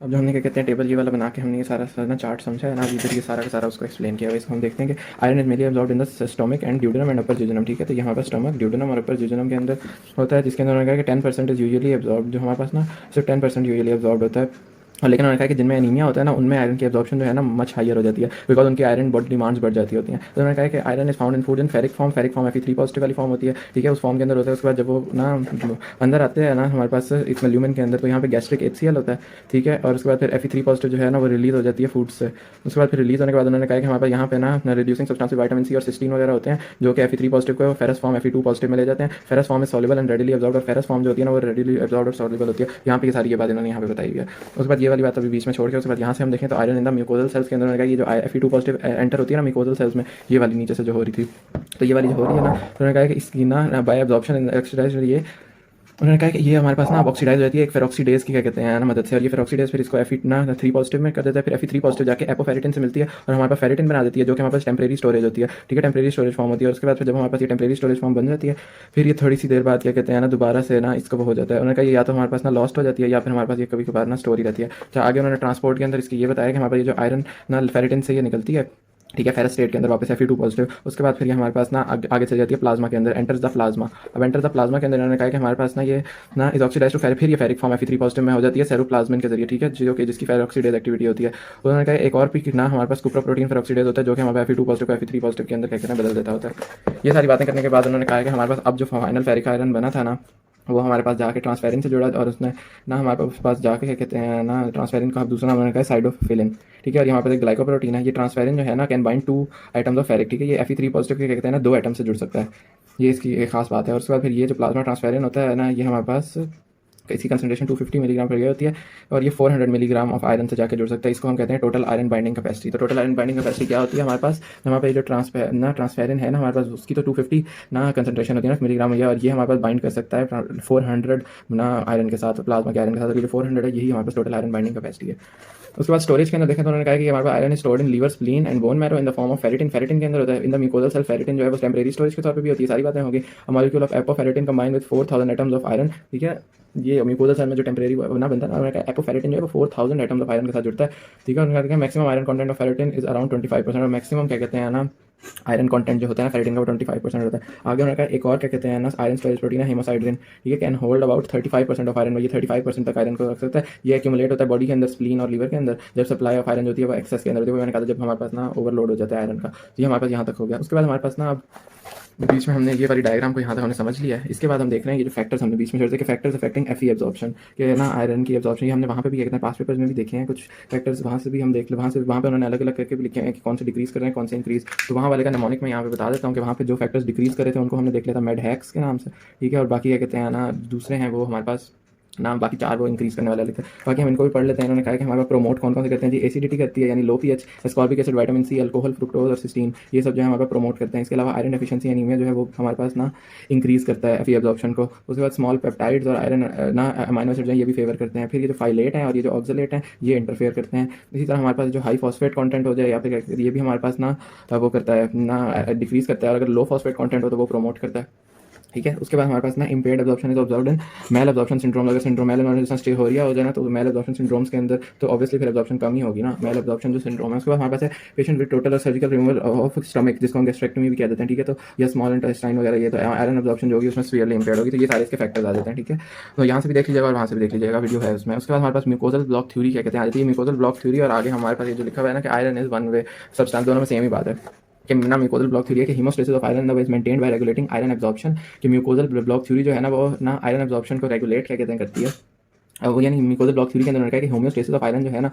अब जो हमने क्या कहते हैं टेबल ये वाला बना के हमने ये सारा ना चार्ट समझा है ना, अभी इधर ये सारा का सारा उसको एक्सप्लेन किया हुआ है। इसको हम देखते हैं कि iron is mainly absorbed in the stomach and duodenum and upper jejunum. ठीक है, तो यहाँ पर स्टोमक, ड्यूडेनम और अपर जिजोनम के अंदर होता है, जिसके अंदर उन्होंने कहा कि 10% इज यूजुअली अब्सॉर्ब, जो हमारे पास ना सिर्फ 10% यूजुअली अब्सॉर्ब होता है। और लेकिन उन्होंने कहा कि जिनमें एनीमिया होता है ना, उनमें आयरन की एब्जॉर्प्शन जो है ना मच हायर हो जाती है, बिकॉज उनकी आयरन बॉडी डिमांड्स बढ़ जाती होती हैं। तो उन्होंने कहा कि iron is found in food in ferric form Fe3 positive वाली फॉर्म होती है। ठीक है, उस फॉर्म के अंदर होता है। उसके बाद जब वो ना अंदर आते हैं ना हमारे पास इस ल्यूमेन के अंदर, तो यहाँ पे गैस्ट्रिक HCl होता है। ठीक है, और उसके बाद फिर Fe3 पॉजिटिव जो है ना वो रिलीज हो जाती है फूड से। उसके बाद फिर रिलीज होने के बाद उन्होंने कहा कि हमारे पास यहाँ पे ना रिड्यूसिंग सब्सटेंस विटामिन C और सिस्टीन वगैरह होते हैं, जो कि Fe3 पॉजिटिव को फेरस फॉर्म Fe2 पॉजिटिव में ले जाते हैं। फेरस फॉर्म में सॉल्युबल एंड रेडिली अब्सॉर्ब्ड, और फेरस फॉर्म जो होती है ना वो रेडिली अब्सॉर्ब्ड और सॉल्युबल होती है। यहाँ पे ये सारी ये बात इन्होंने यहाँ पे बताई हुई है। उसके बाद ये वाली बात अभी बीच में छोड़ के उसके बाद यहाँ से हम देखें तो iron in the mucosal cells के अंदर उन्होंने कहा कि जो Fe2 पॉजिटिव एंटर होती है ना म्यूकोजल सेल्स में, ये वाली नीचे से जो हो रही थी, तो ये वाली जो हो रही है ना, तो उन्होंने कहा कि इसकी ना बाय एब्जॉर्प्शन ऑक्सीडाइज ये, उन्होंने कहा कि ये हमारे पास ना अब ऑक्सीडाइज हो जाती है एक फेरोक्सीडेज की क्या कहते हैं ना मदद से, और ये फेरोक्सीडेज फिर इसको Fe3 पॉजिटिव में कर देता है, फिर Fe3 पॉजिटिव जाके एपोफेरिटिन से मिलती है और हमारे पास फेरिटिन बना देती है, जो कि हमारे पास टेम्परेरी स्टोरेज होती है। ठीक है, टेम्परेरी स्टोरेज फॉर्म होती है। उसके बाद फिर जब हमारे पास ये टेम्परेरी स्टोरेज फॉर्म बन जाती है, फिर ये थोड़ी सी देर बाद क्या कहते हैं ना दोबारा से ना इसको वो हो जाता है। उन्होंने कहा ये या तो हमारे पास ना लॉस्ट हो जाती है या फिर हमारे पास ये कभी कभार ना स्टोरी रहती है। तो आगे उन्होंने ट्रांसपोर्ट के अंदर इसकी ये बताया कि हमारे पास ये जो आयरन ना फेरिटिन से ये निकलती है, ठीक है, फेरस स्टेट के अंदर वापस Fe2 पॉजिटिव। उसके बाद फिर ये हमारे पास ना आगे चली जाती है प्लाज्मा के अंदर, एंटर्स द प्लाज्मा। अब एंटर द प्लाज्मा के अंदर इन्होंने कहा कि हमारे पास ना ये ना इज ऑक्सीडाइज टू फिर ये फेरिक फॉर्म Fe3 पॉजिटिव में हो जाती है सेरोप्लाज्मिन के जरिए। ठीक है, जो कि जिसकी फेरोक्सीडेज एक्टिविटी होती है। उन्होंने कहा एक और भी ना हमारे पास कुप्रोप्रोटीन फेरोक्सीडेज होता है, जो कि हमारे Fe2 पॉजिटिव को Fe3 पॉजिटिव के अंदर क्या कहते हैं बदल देता होता है। ये सारी बातें करने के बाद उन्होंने कहा कि हमारे पास अब जो फाइनल फेरिक आयरन बना था ना, वो हमारे पास जाके ट्रांसफेरिन से जुड़ा, और उसने ना हमारे पास जाके क्या कहते हैं ना ट्रांसफेरिन का दूसरा नाम उन्होंने कहा साइडोफिलिन। ठीक है, और यहाँ पर एक ग्लाइकोप्रोटीन है। ये ट्रांसफेरिन जो है ना can bind 2 items of ferric. ठीक है, ये Fe3 पॉजिटिव के क्या कहते हैं ना 2 आइटम से जुड़ सकता है, ये इसकी एक खास बात है। और उसके बाद फिर ये जो प्लाज्मा ट्रांसफेरिन होता है ना, ये हमारे पास इसकी कंसंट्रेशन 250 मिलीग्राम पर होती है, और ये 400 मिलीग्राम ऑफ आयरन से जाकर जुड़ सकता है। इसको हम कहते हैं टोटल आयरन बाइंडिंग कैपेसिटी। तो टोटल आयरन बाइंडिंग कैपेसिटी क्या होती है हमारे पास, हमारे पास जो ट्रांसफेरिन है ना हमारे पास उसकी तो 250 ना कंसंट्रेशन होती है ना मिलीग्राम, और ये हमारे पास बाइंड कर सकता है 400 ना आयरन के साथ, प्लाज्मा के आयरन के साथ। ये जो 400 है यही हमारे पास टोटल आयरन बाइंडिंग कैपेसिटी है। उसके बाद स्टोरेज के अंदर देखें तो उन्होंने कहा कि हमारे पास iron stored in liver, spleen and bone marrow in the form of ferritin. Ferritin के अंदर होता है in the mucosal cell. Ferritin जो है वो टेम्परेरी स्टोरेज के तौर पे भी होती है। सारी बातें होगी। A molecule of apoferritin combined with 4000 atoms of iron. ठीक है, ये म्यूकोजल सेल में जो टेम्परेरी बना बनता है ना, उन्होंने कहा एपोफेरिटिन जो है वो 4000 एटम्स ऑफ आयरन के साथ जुड़ता है। ठीक है, उन्होंने कहा maximum iron content of ferritin is around 25%, और मैक्सिमम क्या कहते हैं ना आयरन कंटेंट जो होता है ना फेरिटिन का वो 25% होता है। आगे उन्होंने कहा एक और क्या कहते हैं ना आयरन स्टोरेज प्रोटीन है हेमोसाइड्रिन। ठीक है, can hold about 35% of iron, ये 35% तक आयरन को रख सकता है। ये एक्यूमुलेट होता है बॉडी के अंदर, स्प्लीन और लीवर के अंदर, जब सप्लाई ऑफ आयरन होती है वो एक्सेस के अंदर होती है। मैंने कहा जब हमारे पास ना ओवरलोड हो जाता है आयरन का, तो ये हमारे पास यहाँ तक हो गया। उसके बाद हमारे पास ना अब बीच में हमने ये वाली डायग्राम को यहाँ तक हमने समझ लिया है। इसके बाद हम देख रहे हैं ये जो फैक्टर्स हमने बीच में छोड़ दिए कि फैक्टर्स अफेक्टिंग Fe एब्जॉर्प्शन के ना आयरन की एब्जॉर्प्शन, ये हमने वहाँ पे भी कहते हैं पास पेपर्स में भी देखे हैं कुछ फैक्टर्स, वहाँ से भी हम देख ले, वहाँ पे उन्होंने अलग अलग करके भी लिखे हैं कि कौन से डिक्रीज कर रहे हैं कौन से इंक्रीज। तो वहाँ वाले का निमोनिक मैं यहाँ पे बता देता हूँ कि वहाँ पे जो फैक्टर्स डिक्रीज करे थे उनको हमने देख लिया था मेड हैक्स के नाम से। ठीक है, और बाकी क्या कहते हैं ना दूसरे हैं वो हमारे पास नाम, बाकी 4 वो इंक्रीज करने वाले लिखे। बाकी हम इनको भी पढ़ लेते हैं। इन्होंने कहा कि हमारे प्रोमोट कौन कौन से करते हैं जी, एसिडिटी करती है यानी low pH, ascorbic acid, vitamin C, alcohol, fructose और सिस्टीन, ये सब जो है हमारे पास प्रोमोट करते हैं। इसके अलावा आयरन डेफिशिएंसी एनीमिया जो है वो हमारे पास ना इंक्रीज करता है Fe एब्जॉर्प्शन को। उसके बाद स्मॉल पेप्टाइड्स और आयरन ना अमाइनो एसिड जो है ये भी फेवर करते हैं। फिर ये जो फाइलेट हैं और ये जो ऑक्सलेट हैं ये इंटरफेयर करते हैं। इसी तरह हमारे पास जो हाई फॉस्फेट कंटेंट हो जाए या फिर ये भी हमारे पास ना वो करता है ना डिक्रीज करता है, और अगर लो फॉस्फेट कंटेंट हो तो वो प्रोमोट करता है। ठीक है, उसके बाद हमारे पास ना impaired absorption is observed in malabsorption syndrome. अगर सिंड्रोम मेल स्टेहोरिया हो जाए ना तो मेल एब्जॉर्प्शन सिंड्रोम्स के अंदर तो ऑब्वियसली फिर एब्जॉर्प्शन कम ही होगी ना, मेल एब्जॉर्प्शन जो सिंड्रोम है। उसके बाद हमारे पास है पेशेंट विद टोटल और सर्जिकल रिमूवल ऑफ स्टमक, जिसको हम गैस्ट्रेक्टमी भी कह देते हैं। ठीक है, तो यह स्मॉल इंटेस्टाइन वगैरह ये तो आयरन एब्जॉर्प्शन जो होगी उसमें सीवियरली इम्पेयर्ड होगी। तो ये सारे इसके फैक्टर्स आ जाते हैं। ठीक है, तो यहाँ से भी देख लीजिएगा और वहाँ से भी देख लीजिएगा, वीडियो है उसमें। उसके बाद हमारे पास म्यूकोजल ब्लॉक थ्योरी क्या कहते हैं आ जाती है, म्यूकोजल ब्लॉक थ्योरी, और आगे हमारे पास ये जो लिखा हुआ है ना कि iron is one way substance, दोनों में सेम ही बात है कि ना म्यूकोजल ब्लॉक थ्योरी है कि haemostasis of iron is maintained by regulating iron absorption. कि म्यूकोजल ब्लॉक थ्योरी जो है ना वो ना आयरन एब्जॉर्प्शन को रेगुलेट क्या कहते हैं करती है। वो यानी म्यूकोजल ब्लॉक थ्योरी के अंदर उन्होंने कहा कि होम्योस्टेसिस ऑफ आयरन जो है ना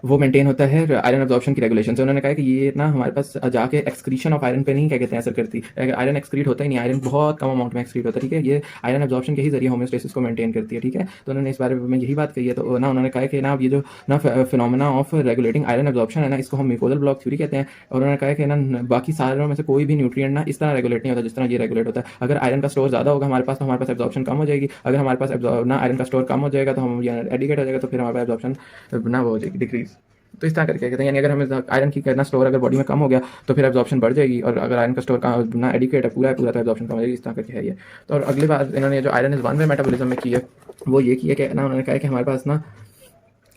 वो मेंटेन होता है आयरन एब्जॉर्प्शन की रेगुलेशन से। उन्होंने कहा कि ये ना हमारे पास जाके एक्सक्रीशन ऑफ आयरन पे नहीं क्या कहते हैं असर करती, आयरन एक्सक्रीट होता ही नहीं, आयरन बहुत कम अमाउंट में एक्सक्रीट होता है। ठीक है, ये आयरन एब्जॉर्प्शन के ही जरिए होम्योस्टेसिस को मेंटेन करती है। ठीक है, तो उन्होंने इस बारे में यही बात कही है। तो ना उन्होंने कहा कि ना ये जो ना phenomena of regulating iron absorption है ना इसको हम म्यूकोजल ब्लॉक थ्योरी कहते हैं। और उन्होंने कहा कि ना बाकी सारों में से कोई भी न्यूट्रिएंट ना इस तरह रेगुलेट नहीं होता जिस तरह ये रेगुलेट होता है। अगर आयरन का स्टोर ज़्यादा होगा हमारे पास तो हमारे पास एब्जॉर्प्शन कम हो जाएगी, अगर हमारे पास ना आयरन का स्टोर कम हो जाएगा तो हम एडिकेट हो जाएगा, तो फिर हमारे पास एब्जॉर्प्शन ना वो हो जाएगी डिक्रीज। तो इस तरह करके कहते हैं यानी अगर हमें आयरन की करना स्टोर अगर बॉडी में कम हो गया तो फिर एब्जॉर्प्शन बढ़ जाएगी, और अगर आयरन का स्टोर का ना एडिकेट है पूरा तो एब्जॉर्प्शन कम हो जाएगी। इस तरह करके है ये। तो और अगली बात इन्होंने जो iron is one way metabolism में की है वो ये की है कि ना उन्होंने कहा कि हमारे पास ना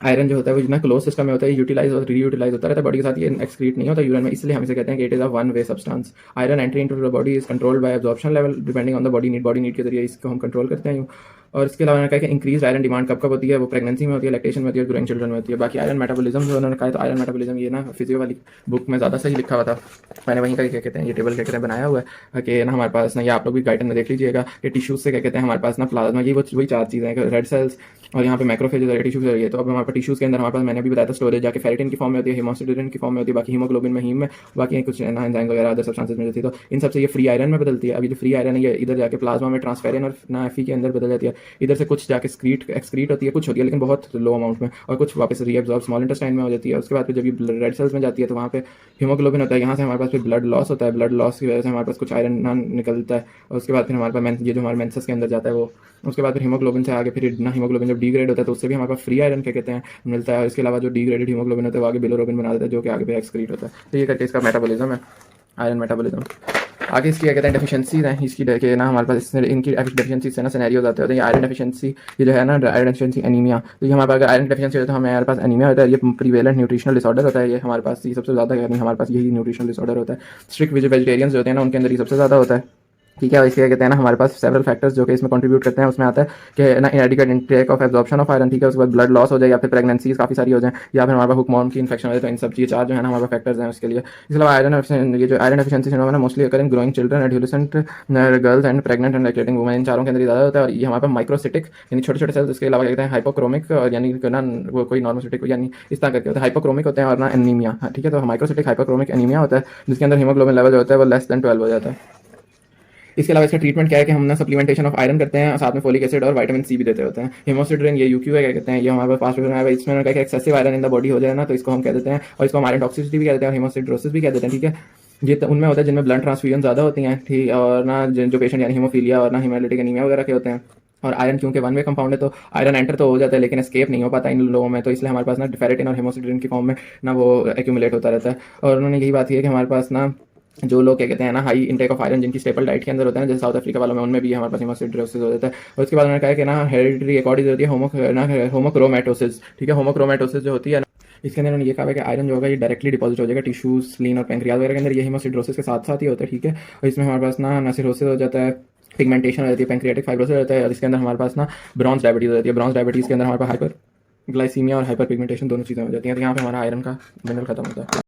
आयरन जो होता है वो ना क्लोज सिस्टम में होता है, यूटिलाइज और रीयूटिलाइज होता रहता है बॉडी के साथ, ये एक्सक्रीट नहीं होता यूरिन में, इसलिए हम इसे कहते हैं कि it is a one way substance. Iron entry into the body is controlled by absorption level depending on the body need के जरिए इसको हम कंट्रोल करते हैं। और इसके अलावा उन्होंने कहा कि इंक्रीज आयरन डिमांड कब कब होती है, वो प्रेगनेंसी में होती है, लैक्टेशन में होती है, ग्रोइंग चिल्ड्रन में होती है। बाकी आयरन मेटाबॉलिज्म जो उन्होंने कहा, तो आयरन मेटाबॉलिज्म ये ना फिजियो वाली बुक में ज़्यादा सही लिखा हुआ था, मैंने वहीं का क्या कहते हैं ये टेबल क्या कहते हैं बनाया हुआ है कि ना हमारे पास ना, ये आप लोग भी गाइडन में देख लीजिएगा कि टिश्यूज से क्या कहते हैं हमारे पास ना प्लाज्मा, ये वही चार चीज़ें हैं, रेड सेल्स और यहाँ पे मैक्रोफेज है, टिश्यूज है। तो अब हमारे पास टिश्यूज के अंदर हमारे पास मैंने भी बताया था स्टोरेज जाके फेरिटिन की फॉर्म में होती है, हिमोसिडेरिन की फॉर्म में होती है, बाकी हीमोग्लोबिन में हीम में, बाकी कुछ ना एंजाइम वगैरह अदर सब्सटेंसेस में होती है। तो इन सबसे ये फ्री आयरन में बदलती है। अभी जो फ्री आयरन है ये इधर जाके प्लाज्मा में ट्रांसफेरिन और ना एफी के अंदर बदल जाती है, इधर से कुछ जाके एक्सक्रीट होती है, कुछ होती है लेकिन बहुत लो अमाउंट में, और कुछ वापस रीएब्जॉर्ब स्मॉल इंटेस्टाइन में हो जाती है। उसके बाद फिर जब ये रेड सेल्स में जाती है तो वहाँ पे हीमोग्लोबिन होता है, यहाँ से हमारे पास फिर ब्लड लॉस होता है, ब्लड लॉस की वजह से हमारे पास कुछ आयरन ना निकलता है, और उसके बाद फिर हमारे पास ये जो हमारे मेंसेस के अंदर जाता है वो, उसके बाद फिर हीमोग्लोबिन से आगे फिर ना हीमोग्लोबिन जब डिग्रेड होता है तो उससे भी हमारे पास फ्री आयरन क्या कहते हैं मिलता है। और इसके अलावा जो डिग्रेडेड हीमोग्लोबिन होता है वो आगे बिलोरोबिन बना देता है जो कि आगे फिर एक्सक्रीट होता है। तो ये करके इसका मेटाबॉलिज्म है, आयरन मेटाबॉलिज्म। आगे इसकी क्या कहते हैं डेफिशिएंसीज हैं इसकी कि ना हमारे पास इनकी डेफिशिएंसी से ना सिनेरियोज आते होते हैं। आयरन डेफिशिएंसी ये जो है ना आयरन डेफिशिएंसी एनीमिया, तो ये हमारे पास अगर आयरन डेफिशिएंसी होता है तो हमारे पास एनीमिया होता है, ये प्रीवेलेंट न्यूट्रिशनल डिसऑर्डर होता है, ये हमारे पास ये सबसे ज़्यादा यानी हमारे पास यही न्यूट्रिशनल डिसऑर्डर होता है। स्ट्रिक्ट वेजिटेरियंस जो होते हैं ना उनके अंदर ये सबसे ज़्यादा होता है, ठीक है। और इसके क्या कहते हैं ना हमारे पास सेवरल फैक्टर्स जो कि इसमें कंट्रीब्यूट करते हैं, उसमें आता है कि ना इनएडिक्वेट intake of absorption of iron, ठीक है। उसके बाद ब्लड लॉस हो जाए या फिर प्रेगनेंसीज काफ़ी सारी हो जाए या फिर हमारे पास हुकमॉर्म की इन्फेक्शन हो जाए, तो इन सब चीज़ चार जो है ना हमारे फैक्टर्स हैं उसके लिए। इसके अलावा आयरन ये जो आयरन डेफिशिएंसी सिंड्रोम है ना mostly occur in growing children, adolescent girls and pregnant and lactating women, इन चारों के अंदर ज़्यादा होता है। और ये हमारे पास माइक्रोसिटिक यानी छोटे छोटे सेल्स, इसके अलावा कहते हैं हाइपोक्रोमिक यानी ना वो कोई नॉर्मोसिटिक यानी इस तरह करके होता है, हाइपोक्रोमिक होते हैं और ना एनीमिया, ठीक है। तो माइक्रोसिटिक हाइपोक्रोमिक एनीमिया होता है जिसके अंदर हीमोग्लोबिन लेवल जो होता है वो लेस देन 12 हो जाता है। इसके अलावा इसका ट्रीटमेंट क्या है कि हम ना सप्लीमेंटेशन ऑफ आयरन करते हैं, साथ में फोलिक एसिड और विटामिन सी भी देते होते हैं। हिमोसिड्रिन ये यूक्यू है क्या कहते हैं, ये हमारे पास फास्ट है, इसमें क्या excessive iron in the body हो जाए ना तो इसको हम कह देते हैं, और इसको हम आयरन टॉक्सिसिटी भी कह देते हैं और हिमोसिड्रोसिस भी कह देते हैं, ठीक है। ये तो उनमें होता है जिनमें ब्लड ट्रांसफ्यूजन ज़्यादा होती हैं, ठीक, और ना जो पेशेंट यानी हीमोफीलिया और ना हीमोलिटिक एनीमिया वगैरह के होते हैं। और आयरन क्योंकि वन वे कंपाउंड है तो आयरन एंटर तो हो जाता है लेकिन एस्केप नहीं हो पाता इन लोगों में, तो इसलिए हमारे पास ना फेरेटिन और हिमोसिड्रिन की फॉर्म में ना वो एक्यूमुलेट होता रहता है। और उन्होंने यही बात की है कि हमारे पास ना जो लोग क्या कहते हैं ना हाई इंटेक ऑफ आयरन जिनकी स्टेपल डाइट के अंदर होता है ना, जैसे साउथ अफ्रीका वालों में, उनमें भी हमारे पास हिमोसिड्रोसिस हो जाता है। और उसके बाद उन्होंने कहा कि ना हेरिडिटरी एकॉर्डिस होती है होमोक्रोमेटोसिस, ठीक है। होमोक्रोमेटोसिस जो होती है इसके अंदर उन्होंने ये कहा है कि आयरन जो होगा ये डायरेक्टली डिपॉजिट हो जाएगा टिश्यूज, स्लीन और पैंक्रियाज वगैरह के अंदर, ये हिमोसिड्रोसिस के साथ साथ ही होता है, ठीक है। और इसमें हमारे पास ना सिरोसिस हो जाता है, पिगमेंटेशन हो जाती है, पैंक्रियाटिक फाइब्रोसिस हो जाता है, और इसके अंदर हमारे पास ना ब्रॉन्ज डायबिटीज हो जाती है। ब्रॉन्ज डायबिटीज़ के अंदर हमारे पास हाइपर ग्लाइसीमिया और हाइपर पिगमेंटेशन दोनों चीज़ें हो जाती हैं। तो यहाँ पे हमारा आयरन का मिनरल खत्म होता है।